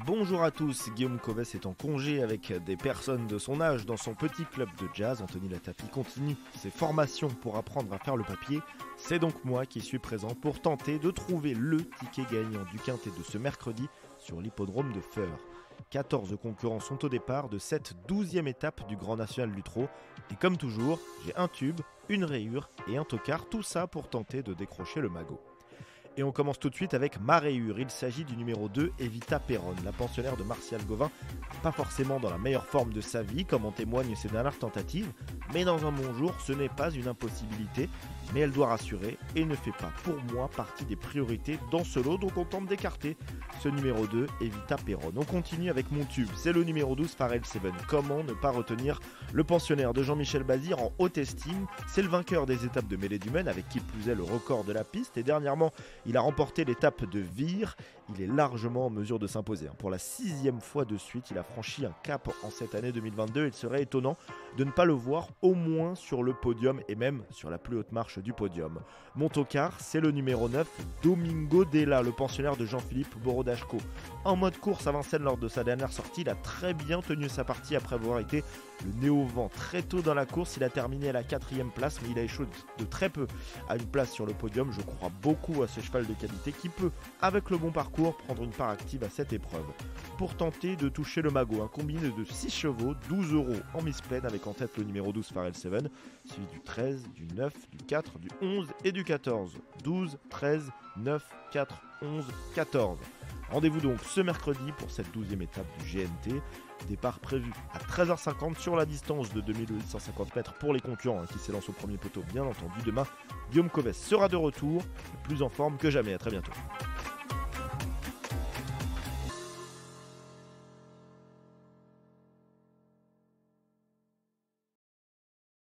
Bonjour à tous, Guillaume Coves est en congé avec des personnes de son âge dans son petit club de jazz. Anthony Latapi continue ses formations pour apprendre à faire le papier. C'est donc moi qui suis présent pour tenter de trouver le ticket gagnant du quintet de ce mercredi sur l'hippodrome de Feur. 14 concurrents sont au départ de cette 12e étape du Grand National du Trot. Et comme toujours, j'ai un tube, une rayure et un tocard, tout ça pour tenter de décrocher le magot. Et on commence tout de suite avec ma rayure. Il s'agit du numéro 2, Evita Perron. La pensionnaire de Martial Gauvin n'est pas forcément dans la meilleure forme de sa vie, comme en témoignent ses dernières tentatives. Mais dans un bon jour, ce n'est pas une impossibilité. Mais elle doit rassurer et ne fait pas, pour moi, partie des priorités dans ce lot. Donc on tente d'écarter ce numéro 2, Evita Perron. On continue avec mon tube. C'est le numéro 12, Pharrell Seven. Comment ne pas retenir le pensionnaire de Jean-Michel Bazir en haute estime? C'est le vainqueur des étapes de Mêlée du Maine, avec qui plus est le record de la piste. Et dernièrement, il a remporté l'étape de Vire. Il est largement en mesure de s'imposer. Pour la 6e fois de suite, il a franchi un cap en cette année 2022. Il serait étonnant de ne pas le voir au moins sur le podium et même sur la plus haute marche du podium. Mon tocard, c'est le numéro 9, Domingo Della, le pensionnaire de Jean-Philippe Borodachko. En mode course à Vincennes lors de sa dernière sortie, il a très bien tenu sa partie après avoir été le nez au vent très tôt dans la course. Il a terminé à la 4e place, mais il a échoué de très peu à une place sur le podium. Je crois beaucoup à ce cheval de qualité qui peut, avec le bon parcours, prendre une part active à cette épreuve. Pour tenter de toucher le magot, un combiné de 6 chevaux, 12 € en mise pleine, avec en tête le numéro 12 Pharrell Seven, suivi du 13, du 9, du 4, du 11 et du 14. 12, 13, 9, 4, 11, 14. Rendez-vous donc ce mercredi pour cette 12e étape du GNT. Départ prévu à 13h50 sur la distance de 2850 mètres pour les concurrents qui s'élancent au premier poteau, bien entendu. Demain, Guillaume Coves sera de retour, plus en forme que jamais. À très bientôt.